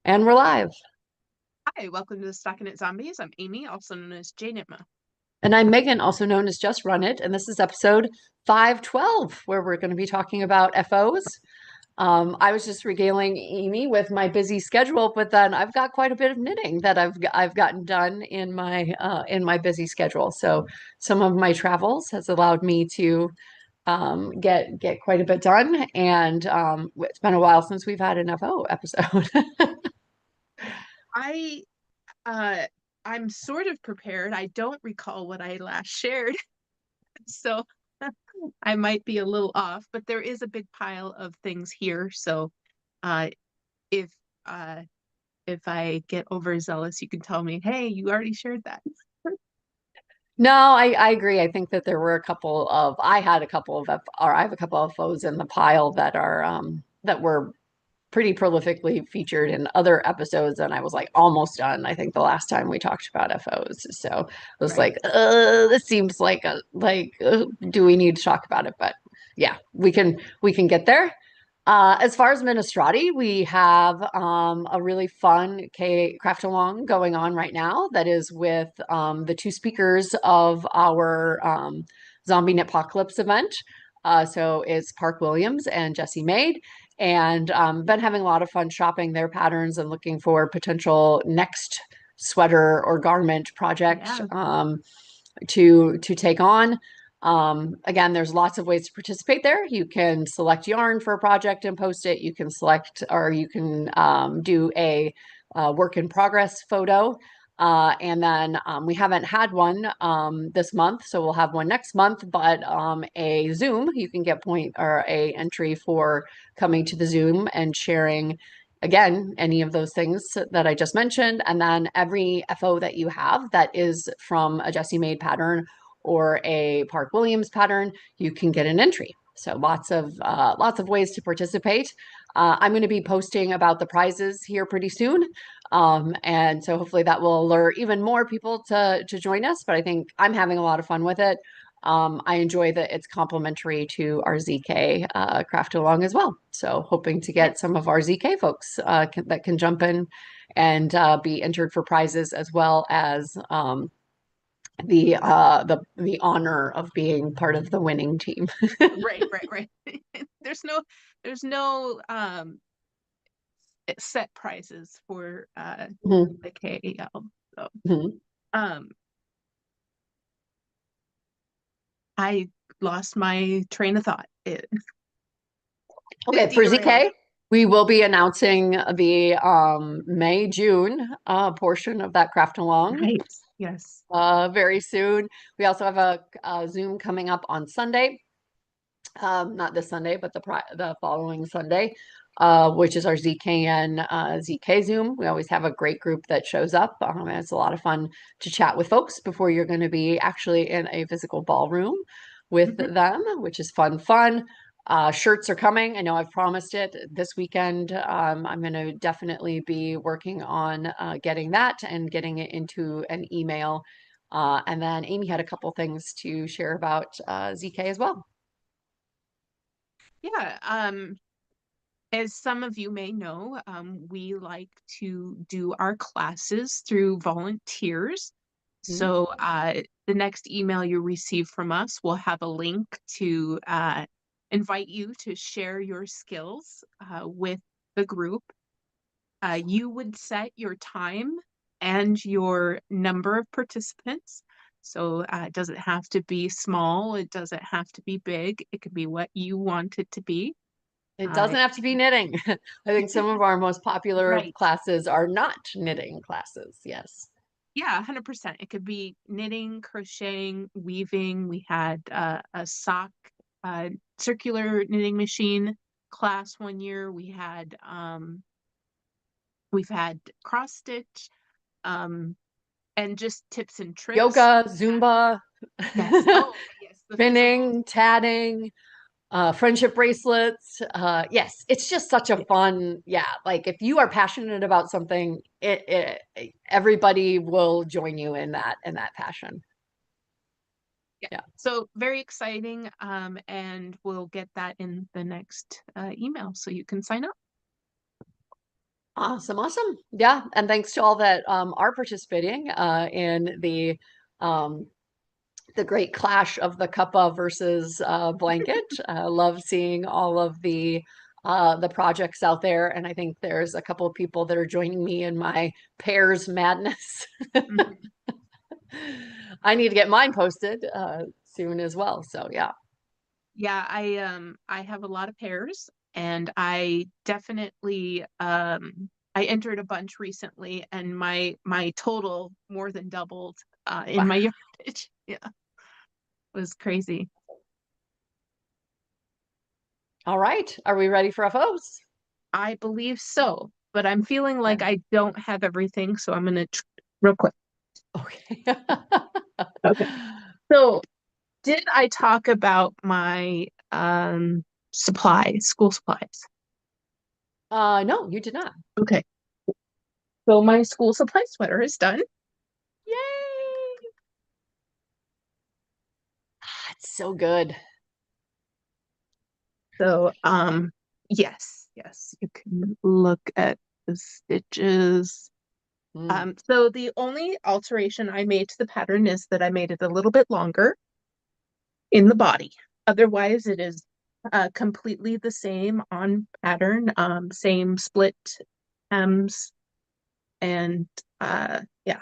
And we're live. Hi, welcome to the StockinetteZombies. I'm Amy, also known as J-Nitma. And I'm Megan, also known as Just Run It. And this is episode 512, where we're going to be talking about FOs. I was just regaling Amy with my busy schedule, but then I've got quite a bit of knitting that I've gotten done in my busy schedule. So some of my travels has allowed me to get quite a bit done. And it's been a while since we've had an FO episode. I uh I'm sort of prepared. I don't recall what I last shared, so I might be a little off, but there is a big pile of things here. So uh if uh if I get overzealous, you can tell me, hey, you already shared that. No, I agree. I think that there were a couple of I had a couple of or I have a couple of foes in the pile that are that were pretty prolifically featured in other episodes, and I was like almost done. I think the last time we talked about FOs, so I was Right. like, this seems like do we need to talk about it? But yeah, we can get there. As far as Minestrati, we have a really fun K craft along going on right now that is with the two speakers of our Zombie Knitpocalypse event. So it's Park Williams and Jesse Maid, and been having a lot of fun shopping their patterns and looking for potential next sweater or garment project Yeah. to take on. Again, there's lots of ways to participate there. You can select yarn for a project and post it. You can select, or you can do a work in progress photo. And then we haven't had one this month, so we'll have one next month. But a Zoom, you can get point or a entry for coming to the Zoom and sharing again, any of those things that I just mentioned. And then every FO that you have that is from a Jessie Maid pattern or a Park Williams pattern, you can get an entry. So lots of ways to participate. I'm going to be posting about the prizes here pretty soon. And so hopefully that will lure even more people to join us. But I think I'm having a lot of fun with it. I enjoy that it's complementary to our ZK craft along as well. So hoping to Yeah. get some of our ZK folks that can jump in and be entered for prizes as well as the honor of being part of the winning team. Right, right, right. There's no there's no set prices for Mhm, the KAL. So mhm. um I lost my train of thought. It Okay, for derailed. ZK, we will be announcing the May June portion of that craft along Right. Yes. very soon. We also have a Zoom coming up on Sunday, not this Sunday, but the following Sunday, which is our ZKN ZK Zoom. We always have a great group that shows up. And it's a lot of fun to chat with folks before you're going to be actually in a physical ballroom with Hmm. them, which is fun. Shirts are coming. I know I've promised it this weekend. I'm going to definitely be working on getting that and getting it into an email. And then Amy had a couple things to share about ZK as well. Yeah. As some of you may know, we like to do our classes through volunteers. Mhm. So the next email you receive from us will have a link to invite you to share your skills with the group. You would set your time and your number of participants. So it doesn't have to be small, it doesn't have to be big, it could be what you want it to be. It Uh, doesn't have to be knitting. I think some of our most popular right. classes are not knitting classes. Yes. Yeah, 100%. It could be knitting, crocheting, weaving. We had a sock uh, circular knitting machine class one year. We've had cross stitch, um, and just tips and tricks. Yoga, Zumba, Yes. Oh, yes, the physical. spinning, tatting, friendship bracelets. Yes, it's just such a Yeah. fun, yeah. Like if you are passionate about something, everybody will join you in that passion. Yeah. Yeah. So very exciting. And we'll get that in the next email so you can sign up. Awesome, awesome. Yeah, and thanks to all that are participating in um, the great clash of the cuppa versus blanket. Love seeing all of the projects out there, and I think there's a couple of people that are joining me in my pairs madness. Mhm. I need to get mine posted soon as well. So yeah. Yeah, I have a lot of pairs, and I definitely I entered a bunch recently, and my total more than doubled in Wow. my yardage. Yeah, it was crazy. All right. Are we ready for FOs? I believe so, but I'm feeling like Okay. I don't have everything, so I'm gonna real quick. Okay. Okay. So, did I talk about my school supplies? No, you did not. Okay. So my school supply sweater is done. Yay! It's so good. So yes, yes, you can look at the stitches. Mm. So the only alteration I made to the pattern is that I made it a little bit longer in the body. Otherwise, it is completely the same on pattern, same split hems, and yeah.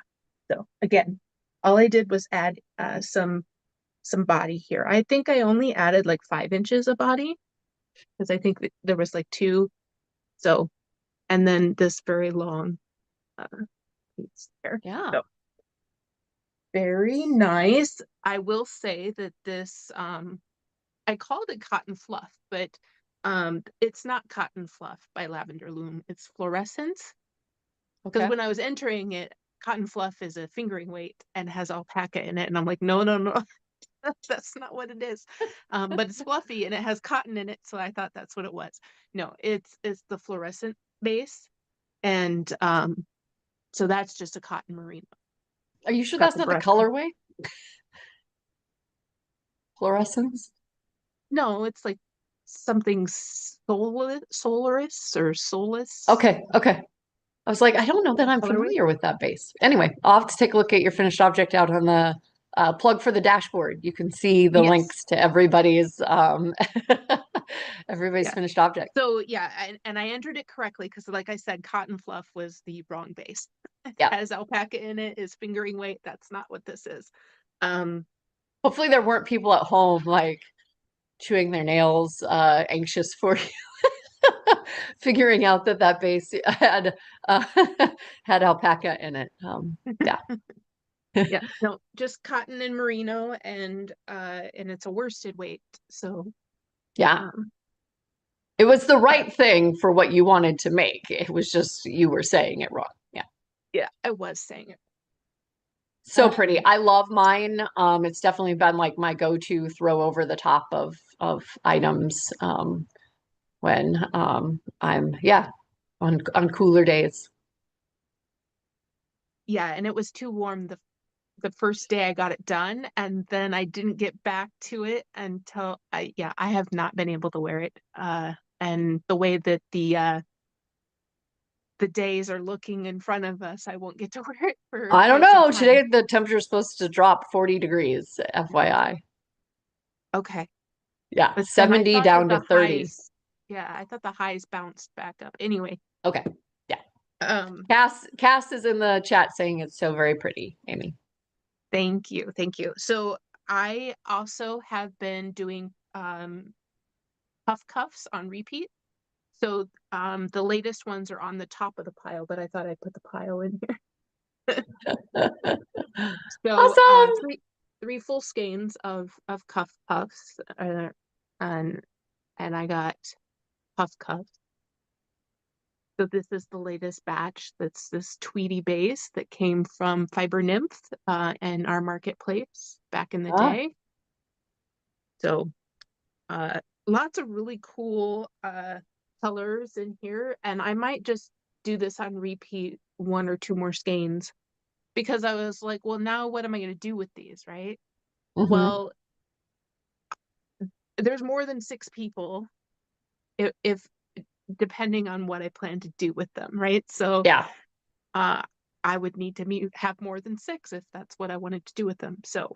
So again, all I did was add some body here. I think I only added like 5 inches of body because I think that there was like two. So, and then this very long uh, piece there. Yeah. So very nice. I will say that this I called it cotton fluff, but it's not cotton fluff by Lavender Loom. It's fluorescence. Because Okay. when I was entering it, cotton fluff is a fingering weight and has alpaca in it, and I'm like, no, no, no, that's not what it is. But it's fluffy and it has cotton in it, so I thought that's what it was. No, it's the fluorescent base, and so that's just a cotton merino. Are you sure Got that's the not the brush. colorway? Fluorescence? No, it's like something Solaris or Solus Okay. Okay. I was like, I don't know that I'm colorway. familiar with that base. Anyway, I'll have to take a look at your finished object out on the plug for the dashboard. You can see the Yes, links to everybody's everybody's yeah. finished object. So yeah, and I entered it correctly because, like I said, cotton fluff was the wrong base. It Yeah. has alpaca in it, is fingering weight. That's not what this is. Um, Hopefully there weren't people at home like chewing their nails, anxious for you, figuring out that that base had uh, had alpaca in it. Yeah. yeah, no, just cotton and merino, and it's a worsted weight. So Yeah. um, It was the uh, right thing for what you wanted to make. It was just you were saying it wrong. Yeah. yeah, I was saying it. So pretty. Um, I love mine. It's definitely been like my go-to throw over the top of items when I'm yeah, on cooler days. yeah, and it was too warm the first day I got it done, and then I didn't get back to it until I have not been able to wear it. And the way that the days are looking in front of us, I won't get to wear it for I don't quite some know. time. Today the temperature is supposed to drop 40 degrees, FYI. Okay. Yeah, But then I 70 thought that down to the 30. highs, yeah, I thought the highs bounced back up. Anyway, Okay. Yeah. um, Cass is in the chat saying it's so very pretty, Amy. thank you, thank you. So I also have been doing puff cuffs on repeat. So the latest ones are on the top of the pile, but I thought I'd put the pile in here. So Awesome. three full skeins of cuff puffs, and I got puff cuffs. So this is the latest batch. That's this Tweety base that came from Fiber Nymph in our marketplace back in the Ah, day. So lots of really cool colors in here, and I might just do this on repeat one or two more skeins because I was like, well, now what am I going to do with these, right? mhm. Well, there's more than 6 people. If depending on what I plan to do with them, right? So Yeah. uh, I would need to have more than six if that's what I wanted to do with them. So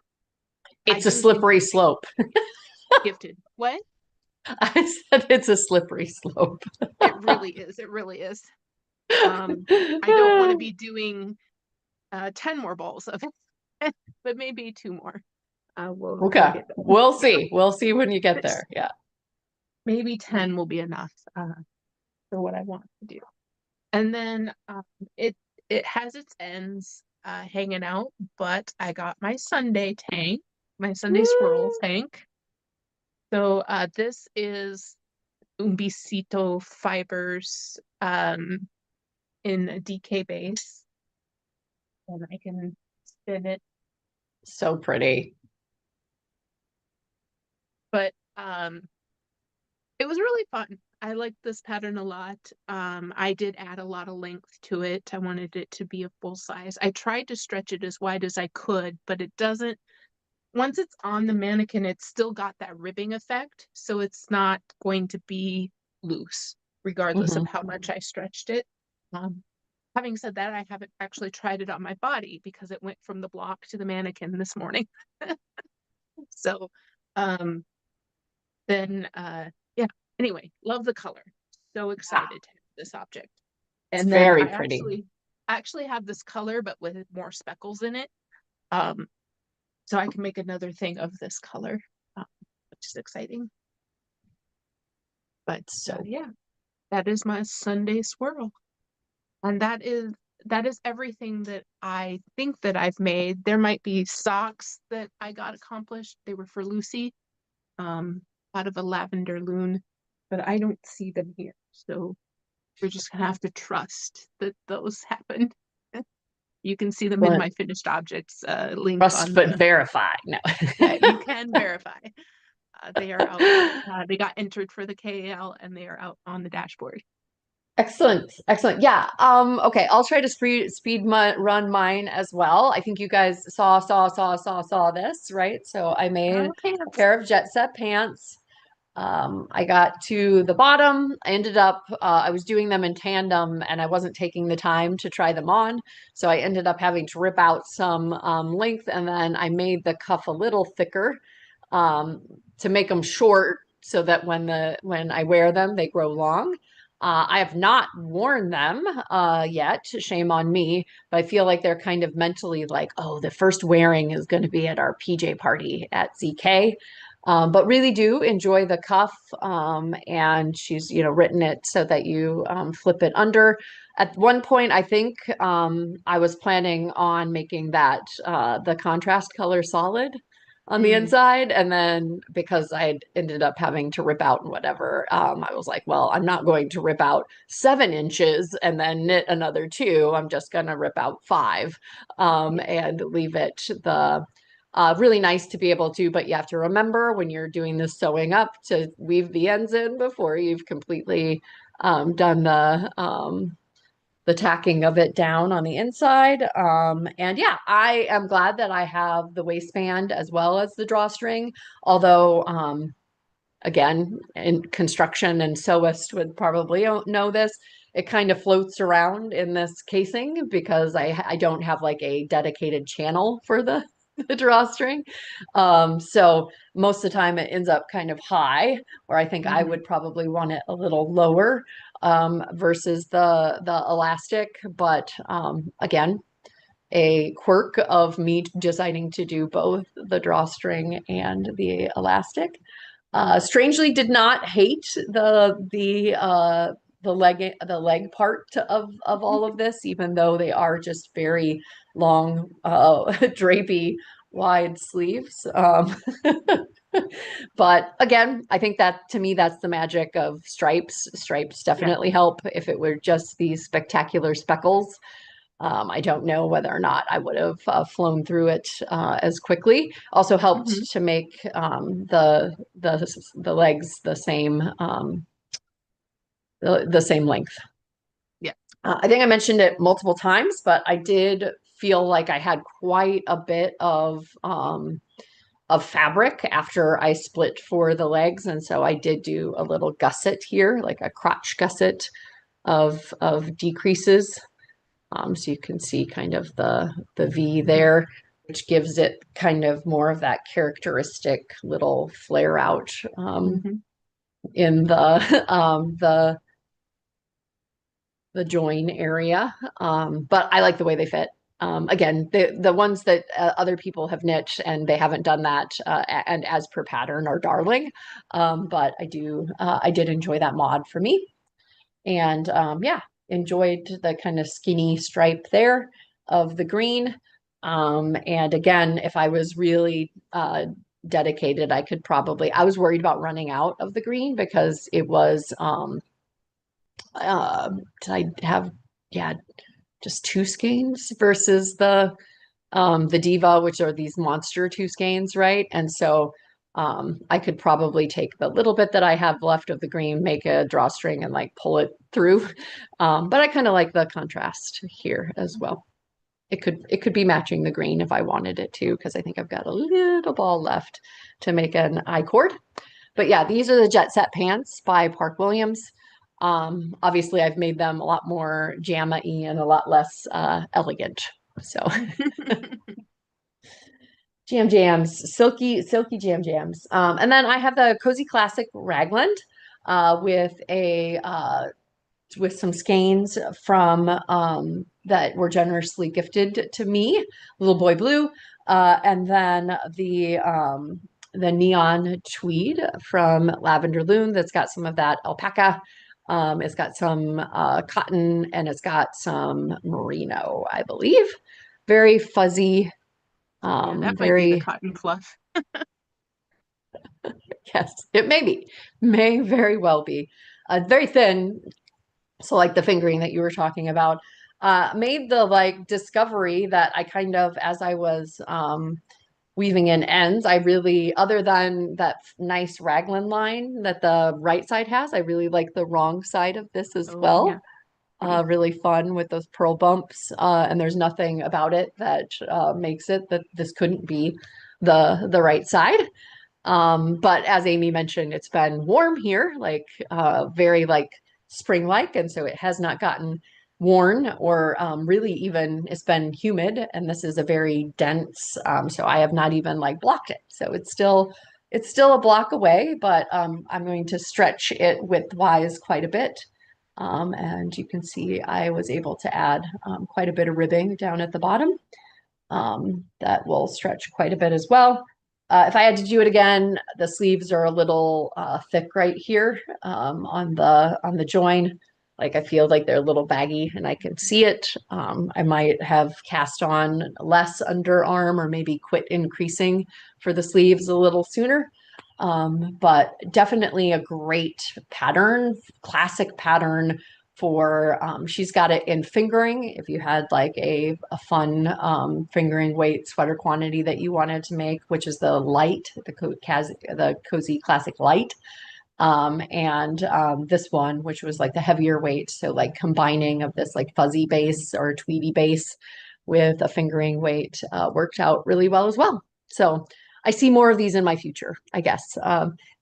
I It's a usually slippery slope. gifted. What? I said it's a slippery slope. It really is. It really is. Um, I don't want to be doing 10 more balls of it, but maybe two more. We'll Okay. get done. We'll see. We'll see when you get there. Yeah. Maybe 10 will be enough for what I want to do. And then it it has its ends hanging out, but I got my Sunday tank, my Sunday swirl Woo! tank. So this is Umbicito fibers in a DK base, and I can spin it. So pretty. But it was really fun. I liked this pattern a lot. I did add a lot of length to it. I wanted it to be a full size. I tried to stretch it as wide as I could, but it doesn't. Once it's on the mannequin, it's still got that ribbing effect, so it's not going to be loose, regardless of Hmm. how much I stretched it. Um, Having said that, I haven't actually tried it on my body because it went from the block to the mannequin this morning. So, um, then yeah. Anyway, love the color. So Yeah. excited to have this object. It's And then very I pretty. actually have this color, but with more speckles in it. Um, so I can make another thing of this color, um, which is exciting. But So yeah, that is my Sunday swirl. And that is everything that I think that I've made. There might be socks that I got accomplished. They were for Lucy, um, out of a lavender loon, but I don't see them here. So we're just gonna have to trust that those happened. You can see them in excellent. my finished objects link Trust on but the, verify. No. yeah, you can verify. They are out. They got entered for the KAL and they are out on the dashboard. Excellent. Excellent. Yeah. Okay. I'll try to run mine as well. I think you guys saw this, right? So I made Oh, a pants. pair of Jet Set pants. I got to the bottom. I ended up, I was doing them in tandem and I wasn't taking the time to try them on. So I ended up having to rip out some length and then I made the cuff a little thicker um, to make them short so that when I wear them, they grow long. I have not worn them yet. Shame on me, but I feel like they're kind of mentally like, oh, the first wearing is going to be at our PJ party at ZK. But really do enjoy the cuff. And she's, written it so that you flip it under. At one point, I think I was planning on making that the contrast color solid on the Mm, inside. And then because I ended up having to rip out and whatever, I was like, well, I'm not going to rip out 7 inches and then knit another two. I'm just going to rip out five yeah. and leave it the really nice to be able to, but you have to remember when you're doing this sewing up to weave the ends in before you've completely done the tacking of it down on the inside. And yeah, I am glad that I have the waistband as well as the drawstring, although again, in construction and sewist would probably know this. It kind of floats around in this casing because I don't have like a dedicated channel for the drawstring. So most of the time it ends up kind of high, or I think I Hmm. would probably want it a little lower versus the elastic. But again, a quirk of me deciding to do both the drawstring and the elastic. Strangely, did not hate the leg part of all of this, even though they are just very long, drapey, wide sleeves. But again, I think that to me that's the magic of stripes. Stripes Yeah. definitely help. If it were just these spectacular speckles, I don't know whether or not I would have flown through it as quickly. Also helped Hmm. to make the legs the same length. Yeah. I think I mentioned it multiple times, but I did feel like I had quite a bit of fabric after I split for the legs. And so I did do a little gusset here, like a crotch gusset of decreases. So you can see kind of the V there, which gives it kind of more of that characteristic little flare out Mhm. in the join area. But I like the way they fit. Again, the ones that other people have knit and they haven't done that and as per pattern are darling. But I did enjoy that mod for me. And yeah, enjoyed the kind of skinny stripe there of the green. And again, if I was really dedicated, I was worried about running out of the green because it was, did I have, yeah, just two skeins versus the diva, which are these monster two skeins, right? And so I could probably take the little bit that I have left of the green, make a drawstring and like pull it through. But I kind of like the contrast here as well. It could be matching the green if I wanted it to, because I think I've got a little ball left to make an I-cord. But yeah, these are the Jet Set pants by Park Williams. Obviously, I've made them a lot more jamma-y and a lot less elegant. So jam jams, silky jam jams. And then I have the Cozy Classic Ragland with some skeins from that were generously gifted to me, Little Boy Blue, and then the neon tweed from Lavender Loom that's got some of that alpaca. It's got some cotton and it's got some merino, I believe. Very fuzzy, Yeah, that might be the very cotton fluff. yes, it may very well be. Very thin, so like the fingering that you were talking about, made the like discovery that I kind of, as I was weaving in ends, I really, other than that nice raglan line that the right side has, I really like the wrong side of this as Oh, yeah, well. pretty. Really fun with those pearl bumps, and there's nothing about it that makes it that this couldn't be the right side. But as Amy mentioned, it's been warm here, like very like spring-like, and so it has not gotten worn or really even it's been humid, and this is a very dense, so I have not even like blocked it. So it's still a block away, but I'm going to stretch it widthwise quite a bit. And you can see I was able to add quite a bit of ribbing down at the bottom that will stretch quite a bit as well. If I had to do it again, the sleeves are a little thick right here on the join. Like I feel like they're a little baggy and I can see it. I might have cast on less underarm or maybe quit increasing for the sleeves a little sooner. But definitely a great pattern, classic pattern for she's got it in fingering if you had like a fun fingering weight sweater quantity that you wanted to make, which is the light, the Cozy Classic Light. And this one, which was like the heavier weight, so like combining of this like fuzzy base or tweedy base with a fingering weight worked out really well as well. So I see more of these in my future, I guess.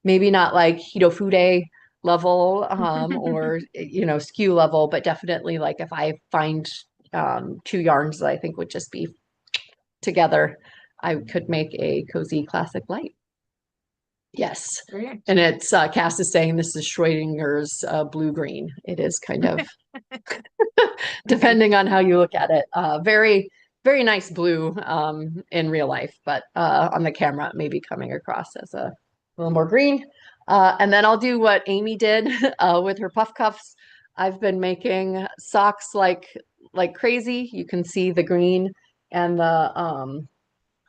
Maybe not like Hitofude level or skew level, but definitely like if I find two yarns that I think would just be together, I could make a Cozy Classic Light. Yes. Very nice. And it's Cass is saying this is Schrodinger's blue green. It is kind of Nice. depending on how you look at it. Very, very nice blue in real life, but on the camera it may be coming across as a little more green. And then I'll do what Amy did with her puff cuffs. I've been making socks like crazy. You can see the green and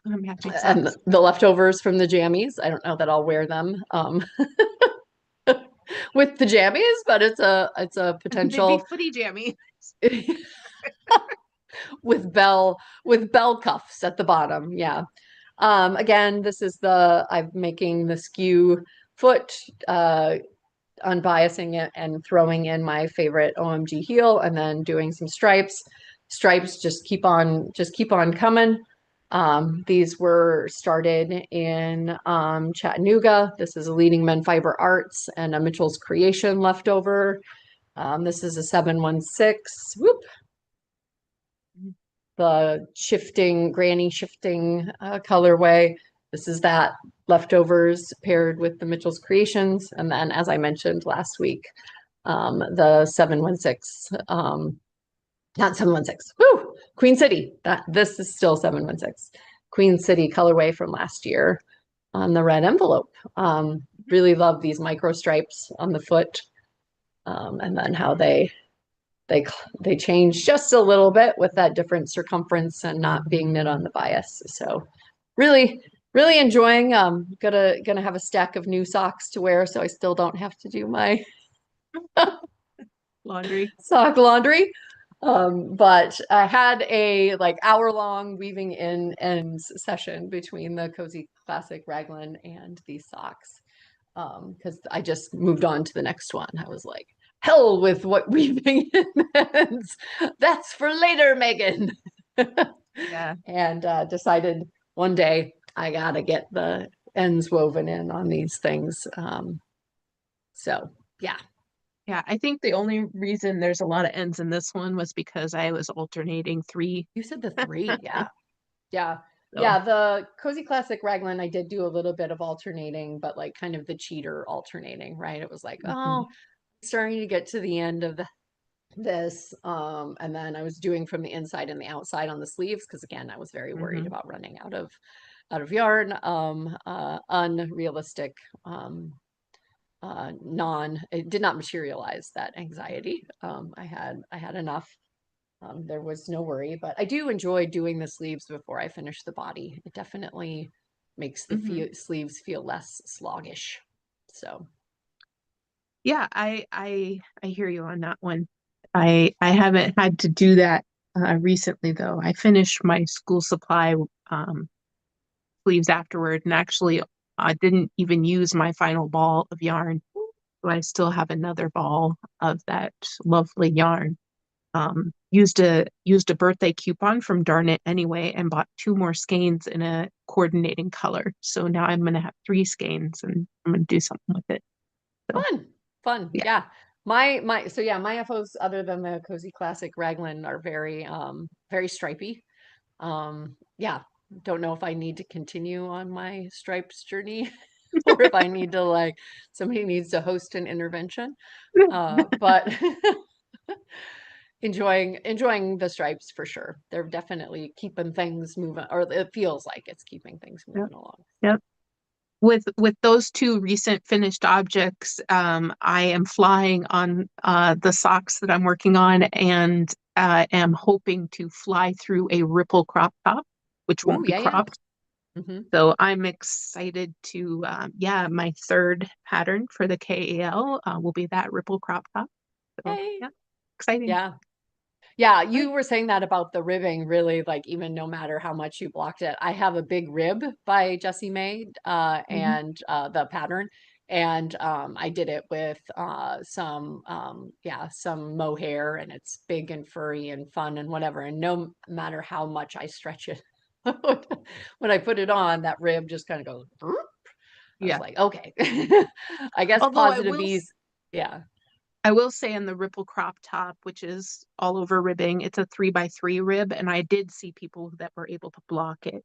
Matching socks. the leftovers from the jammies. I don't know that I'll wear them with the jammies, but it's a They'd be potential footy jammy. with bell cuffs at the bottom. Yeah. Again, this is I'm making the skew foot, unbiasing it and throwing in my favorite OMG heel and then doing some stripes. Stripes just keep on coming. These were started in Chattanooga. This is a Leading Men Fiber Arts and a Mitchell's Creation leftover. This is a 716. Whoop. The shifting, granny shifting colorway. This is that leftovers paired with the Mitchell's Creations. And then, as I mentioned last week, the 716, not 716, woo, Queen City. This is still 716. Queen City colorway from last year on the red envelope. Really love these micro stripes on the foot. And then how they change just a little bit with that different circumference and not being knit on the bias. So really, really enjoying. Gonna have a stack of new socks to wear, so I still don't have to do my Laundry. sock laundry. But I had a like hour-long weaving in ends session between the Cozy Classic Raglan and these socks. Because I just moved on to the next one. I was like, hell with what weaving in ends. That's for later, Megan. Yeah. And decided one day I gotta get the ends woven in on these things. So yeah. Yeah, I think the only reason there's a lot of ends in this one was because I was alternating three. You said the three, yeah. Yeah. So, Yeah, the Cozy Classic Raglan, I did do a little bit of alternating, but like kind of the cheater alternating, right? It was like, mhm, oh, starting to get to the end of this. And then I was doing from the inside and the outside on the sleeves, because again, I was very worried mhm, about running out of yarn. Unrealistic, it did not materialize that anxiety. I had enough. There was no worry, but I do enjoy doing the sleeves before I finish the body. It definitely makes the mhm. sleeves feel less sluggish. So, Yeah, I hear you on that one. I haven't had to do that recently though. I finished my school supply um sleeves afterward, and actually I didn't even use my final ball of yarn. So I still have another ball of that lovely yarn. Used a birthday coupon from Darn It Anyway and bought two more skeins in a coordinating color. So now I'm gonna have three skeins and I'm gonna do something with it. So fun, fun. yeah. Yeah. So yeah, my FOs other than the Cozy Classic Raglan are very very stripy. Yeah, don't know if I need to continue on my stripes journey or if I need to like somebody needs to host an intervention. But enjoying the stripes for sure. They're definitely keeping things moving, or it feels like it's keeping things Yep. moving along. Yep. With those two recent finished objects, I am flying on the socks that I'm working on and am hoping to fly through a ripple crop top, which Ooh, won't be yeah, yeah. cropped. Hmm. So I'm excited to, yeah, my third pattern for the KAL will be that ripple crop top. So Yay. yeah, exciting. Yeah. Yeah, All right. you were saying that about the ribbing, really, like even no matter how much you blocked it. I have a big rib by Jessie May, Mhm. and the pattern. And I did it with some yeah, some mohair, and it's big and furry and fun and whatever. And no matter how much I stretch it, when I put it on, that rib just kind of goes, "Broop." I was Yeah. like, okay. I guess Although positive ease. Yeah. I will say in the ripple crop top, which is all over ribbing, it's a 3x3 rib, and I did see people that were able to block it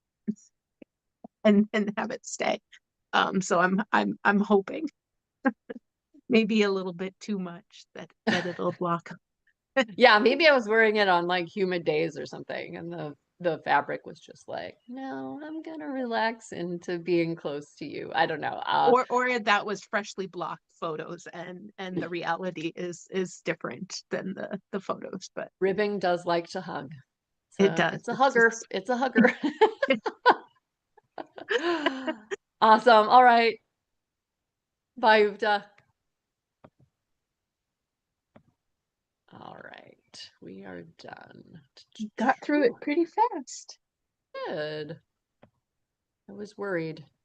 and have it stay. So I'm hoping maybe a little bit too much that it'll block. Yeah, maybe I was wearing it on like humid days or something, and the fabric was just like, no, I'm gonna relax into being close to you. I don't know. Or that was freshly blocked photos and the reality is different than the photos, but Ribbing does like to hug. it does. It's a It's hugger. just It's a hugger. Awesome. All right. Bye, Uvda. All right. We are done. got through it Whew, pretty fast. good. I was worried.